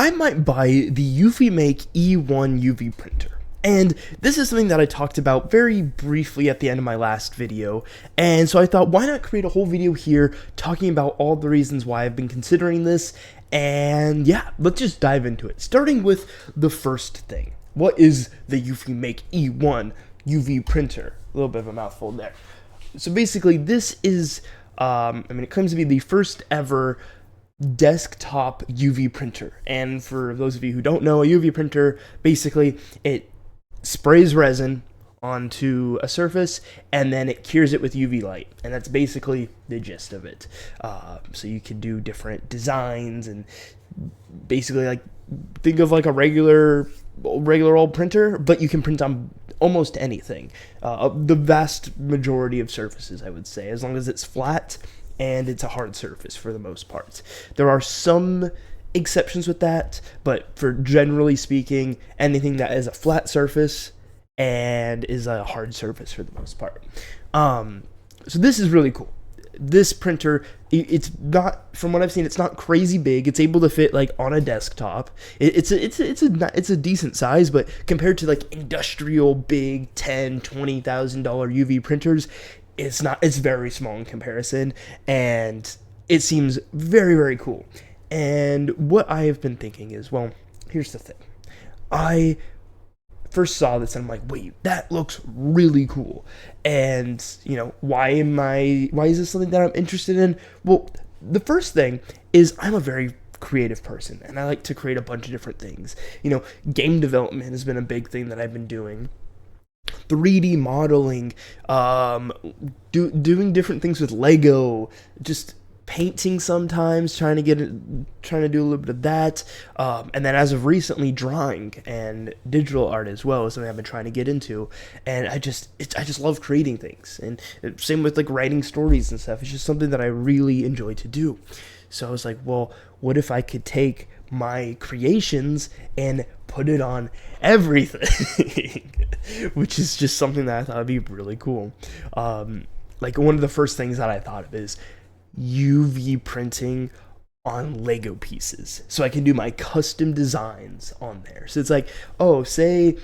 I might buy the Eufymake E1 UV printer. And this is something that I talked about very briefly at the end of my last video, and so I thought, why not create a whole video here talking about all the reasons why I've been considering this, and yeah, let's just dive into it. Starting with the first thing. What is the Eufymake E1 UV printer? A little bit of a mouthful there. So basically, this is, it claims to be the first ever desktop UV printer. And for those of you who don't know, a UV printer, basically, it sprays resin onto a surface and then it cures it with UV light, and that's basically the gist of it. So you can do different designs and basically like think of like a regular old printer, but you can print on almost anything. The vast majority of surfaces, I would say, as long as it's flat and it's a hard surface for the most part. There are some exceptions with that, but for generally speaking, anything that is a flat surface and is a hard surface for the most part. So this is really cool. This printer, it's not, from what I've seen, it's not crazy big. It's able to fit like on a desktop. It's a decent size, but compared to like industrial big $10,000-$20,000 UV printers, it's not. It's very small in comparison, and it seems very, very cool. And what I have been thinking is, well, here's the thing. I first saw this and I'm like, wait, that looks really cool. And, why is this something that I'm interested in? Well, the first thing is I'm a very creative person and I like to create a bunch of different things. Game development has been a big thing that I've been doing. 3D modeling, doing different things with Lego, just painting sometimes, trying to do a little bit of that, and then as of recently, drawing and digital art as well is something I've been trying to get into. And I just love creating things, and same with like writing stories and stuff. It's just something that I really enjoy to do. So I was like, well, what if I could take my creations and put it on everything? Which is just something that I thought would be really cool. Like one of the first things that I thought of is UV printing on Lego pieces, so I can do my custom designs on there. So it's like, oh, say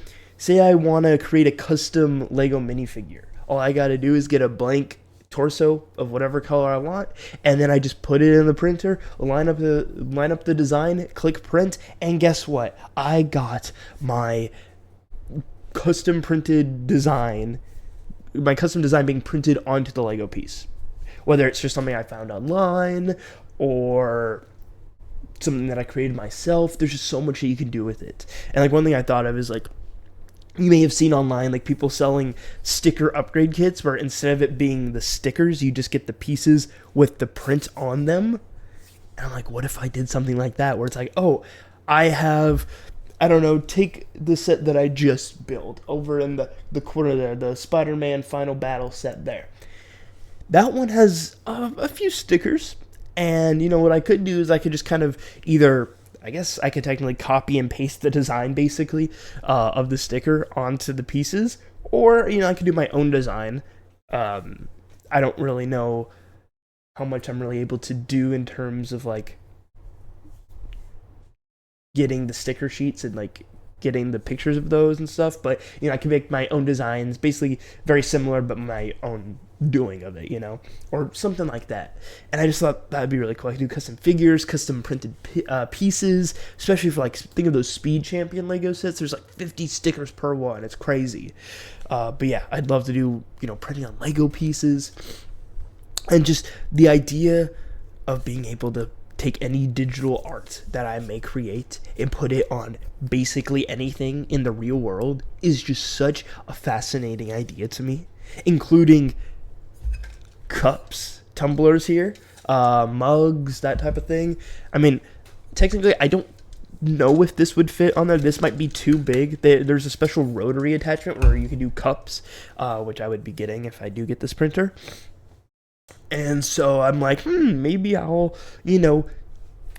I want to create a custom Lego minifigure. All I got to do is get a blank torso of whatever color I want, and then I just put it in the printer, line up the design, click print, and guess what? I got my custom design being printed onto the Lego piece. Whether it's just something I found online or something that I created myself, there's just so much that you can do with it. And like one thing I thought of is like, you may have seen online like people selling sticker upgrade kits where instead of it being the stickers, you just get the pieces with the print on them. And I'm like, what if I did something like that where it's like, oh, take the set that I just built over in the corner there, the Spider-Man Final Battle set there. That one has a few stickers, and what I could do is I could just kind of either, I guess I could technically copy and paste the design basically of the sticker onto the pieces, or I could do my own design. I don't really know how much I'm really able to do in terms of like getting the sticker sheets and like getting the pictures of those and stuff, but I can make my own designs, basically very similar, but my own doing of it, or something like that. And I just thought that'd be really cool. I could do custom figures, custom printed pieces, especially for like, think of those Speed Champion Lego sets. There's like 50 stickers per one. It's crazy. But yeah, I'd love to do, printing on Lego pieces, and just the idea of being able to take any digital art that I may create and put it on basically anything in the real world is just such a fascinating idea to me, including cups, tumblers here, mugs, that type of thing. I mean, technically, I don't know if this would fit on there. This might be too big. There's a special rotary attachment where you can do cups, which I would be getting if I do get this printer. And so I'm like, maybe I'll,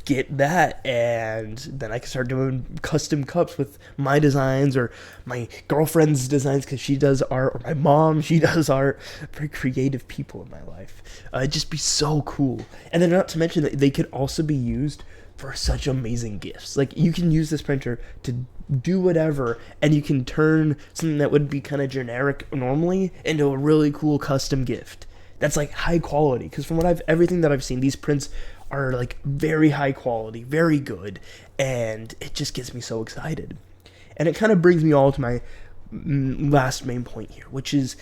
get that, and then I can start doing custom cups with my designs or my girlfriend's designs because she does art, or my mom, she does art. Very creative people in my life. It'd just be so cool. And then not to mention that they could also be used for such amazing gifts. Like, you can use this printer to do whatever, and you can turn something that would be kind of generic normally into a really cool custom gift that's like high quality. Because from everything that I've seen, these prints are like very high quality, very good, and it just gets me so excited. And it kind of brings me all to my last main point here, which is,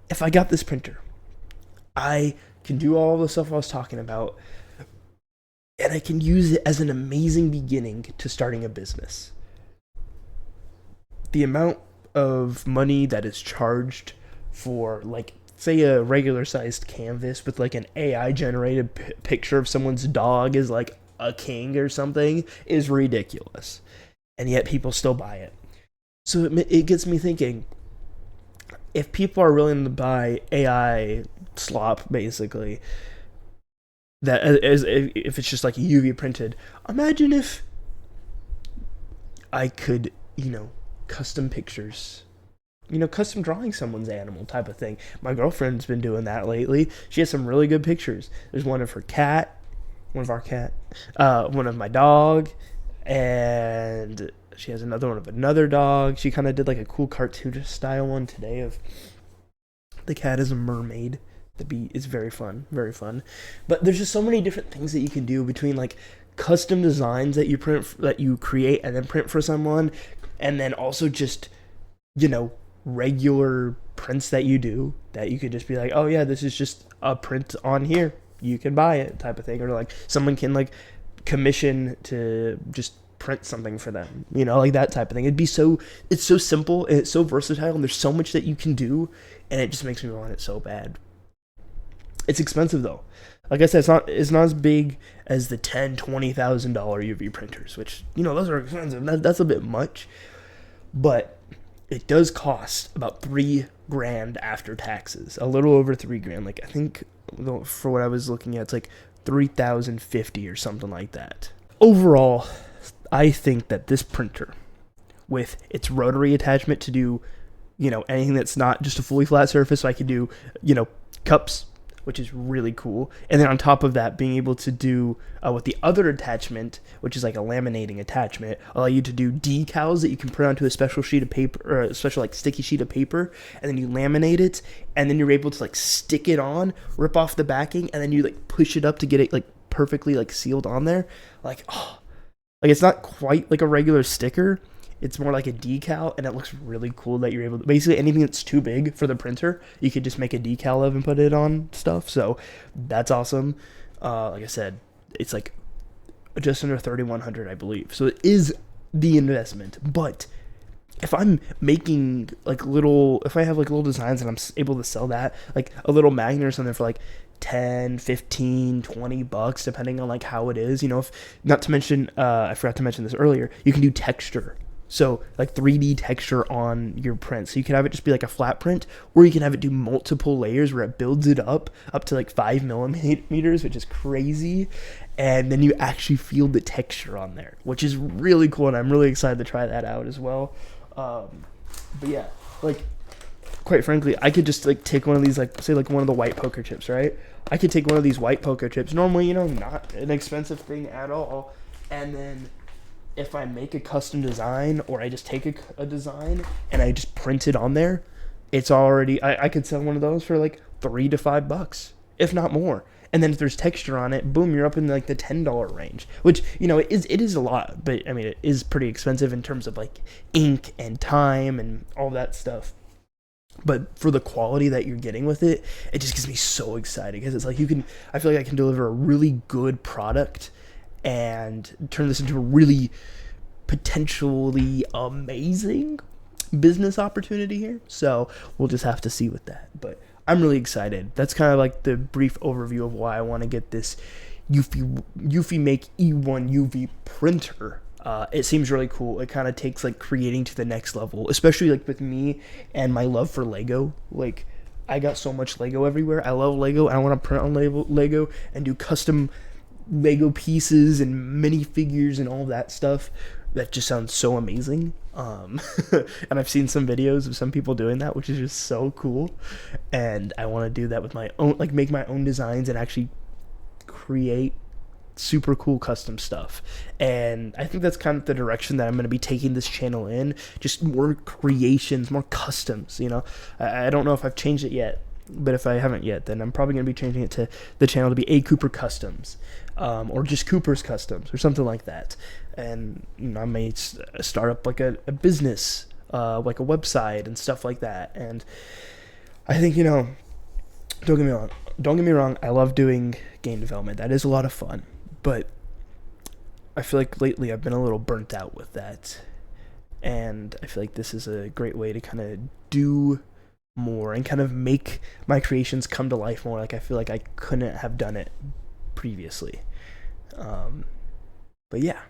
if I got this printer, I can do all the stuff I was talking about, and I can use it as an amazing beginning to starting a business. The amount of money that is charged for, like, say a regular sized canvas with like an AI generated picture of someone's dog is like a king or something is ridiculous. And yet people still buy it. So it gets me thinking, if people are willing to buy AI slop, basically, that if it's just like UV printed, imagine if I could, custom pictures, custom drawing someone's animal type of thing. My girlfriend's been doing that lately. She has some really good pictures. There's one of her cat, one of our cat, one of my dog, and she has another one of another dog. She kind of did like a cool cartoonish style one today of the cat as a mermaid. It's very fun, very fun. But there's just so many different things that you can do between like custom designs that you create and then print for someone, and then also just, regular prints that you do that you could just be like, oh yeah, this is just a print on here, you can buy it type of thing. Or like someone can like commission to just print something for them, like that type of thing. It's so simple and it's so versatile, and there's so much that you can do, and it just makes me want it so bad. It's expensive though. Like I said, it's not as big as the $10,000-$20,000 UV printers, which, those are expensive. That's a bit much, but it does cost about $3,000 after taxes, a little over $3,000. Like, I think for what I was looking at, it's like $3,050 or something like that. Overall, I think that this printer, with its rotary attachment to do, anything that's not just a fully flat surface, so I could do, cups, which is really cool. And then on top of that, being able to do with the other attachment, which is like a laminating attachment, allow you to do decals that you can print onto a special sheet of paper, or a special like sticky sheet of paper, and then you laminate it, and then you're able to like stick it on, rip off the backing, and then you like push it up to get it like perfectly like sealed on there. Like, oh, like it's not quite like a regular sticker. It's more like a decal, and it looks really cool that you're able to, basically anything that's too big for the printer, you could just make a decal of and put it on stuff. So that's awesome. Like I said, it's like just under $3,100, I believe. So it is the investment. But if I'm making like if I have like little designs and I'm able to sell that, like a little magnet or something for like 10, 15, 20 bucks, depending on like how it is, if not to mention, I forgot to mention this earlier, you can do texture. So like 3D texture on your print. So you can have it just be like a flat print, or you can have it do multiple layers where it builds it up to like 5 millimeters, which is crazy. And then you actually feel the texture on there, which is really cool. And I'm really excited to try that out as well. But yeah, like quite frankly, I could just like take one of these, like say like one of the white poker chips, right? I could take one of these white poker chips, normally, not an expensive thing at all. And then if I make a custom design, or I just take a design and I just print it on there, it's already, I could sell one of those for like $3 to $5, if not more. And then if there's texture on it, boom, you're up in like the $10 range, which, it is a lot, but I mean, it is pretty expensive in terms of like ink and time and all that stuff. But for the quality that you're getting with it, it just gets me so excited, because it's like I feel like I can deliver a really good product and turn this into a really potentially amazing business opportunity here. So we'll just have to see with that. But I'm really excited. That's kind of like the brief overview of why I want to get this Eufymake E1 UV printer. It seems really cool. It kind of takes like creating to the next level, especially like with me and my love for Lego. Like, I got so much Lego everywhere. I love Lego. I want to print on Lego and do custom Lego pieces and minifigures and all that stuff. That just sounds so amazing. And I've seen some videos of some people doing that, which is just so cool. And I want to do that with my own, like make my own designs and actually create super cool custom stuff. And I think that's kind of the direction that I'm going to be taking this channel in. Just more creations, more customs, you know. I don't know if I've changed it yet, but if I haven't yet, then I'm probably going to be changing it to the channel to be A Cooper Customs, or just Cooper's Customs, or something like that. And you know, I may start up like a business, like a website and stuff like that. And I think, you know, don't get me wrong, I love doing game development. That is a lot of fun, but I feel like lately I've been a little burnt out with that. And I feel like this is a great way to kind of do more and kind of make my creations come to life more. Like I feel like I couldn't have done it previously. But yeah,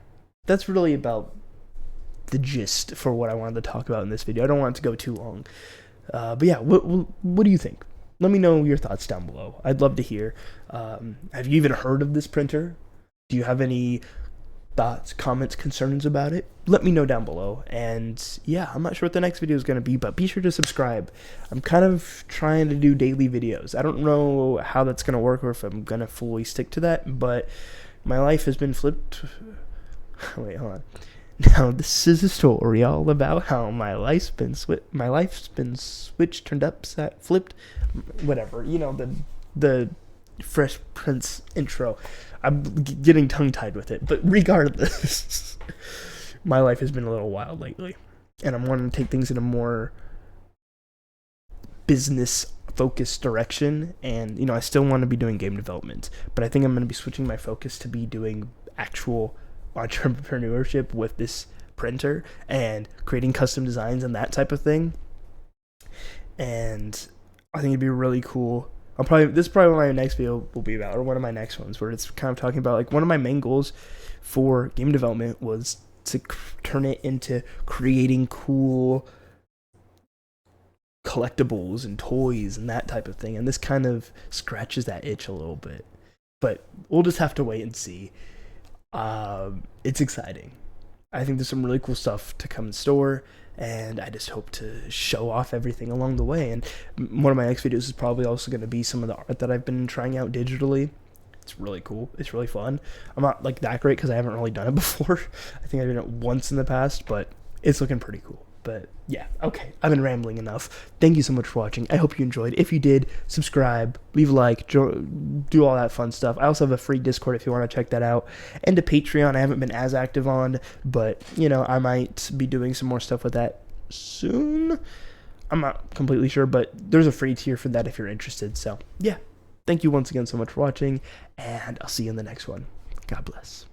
that's really about the gist for what I wanted to talk about in this video. I don't want it to go too long. But yeah, what do you think? Let me know your thoughts down below. I'd love to hear. Have you even heard of this printer? Do you have any thoughts, comments, concerns about it? Let me know down below. And yeah, I'm not sure what the next video is going to be, but be sure to subscribe. I'm kind of trying to do daily videos. I don't know how that's going to work or if I'm going to fully stick to that, but my life has been flipped. Wait, hold on. Now this is a story all about how my life's been switched, turned upside, flipped, whatever. You know, the Fresh Prince intro. I'm getting tongue-tied with it, but regardless, my life has been a little wild lately, and I'm wanting to take things in a more business-focused direction. And you know, I still want to be doing game development, but I think I'm going to be switching my focus to be doing actual entrepreneurship with this printer and creating custom designs and that type of thing. And I think it'd be really cool. This is probably what my next video will be about, or one of my next ones, where it's kind of talking about like one of my main goals for game development was to turn it into creating cool collectibles and toys and that type of thing. And this kind of scratches that itch a little bit, but we'll just have to wait and see. It's exciting. I think there's some really cool stuff to come in store, and I just hope to show off everything along the way. And one of my next videos is probably also going to be some of the art that I've been trying out digitally. It's really cool. It's really fun. I'm not like that great because I haven't really done it before. I think I've done it once in the past, but it's looking pretty cool. But yeah, okay, I've been rambling enough. Thank you so much for watching. I hope you enjoyed. If you did, subscribe, leave a like, do all that fun stuff. I also have a free Discord if you want to check that out, and a Patreon I haven't been as active on, but you know, I might be doing some more stuff with that soon. I'm not completely sure, but there's a free tier for that if you're interested. So yeah, thank you once again so much for watching, and I'll see you in the next one. God bless.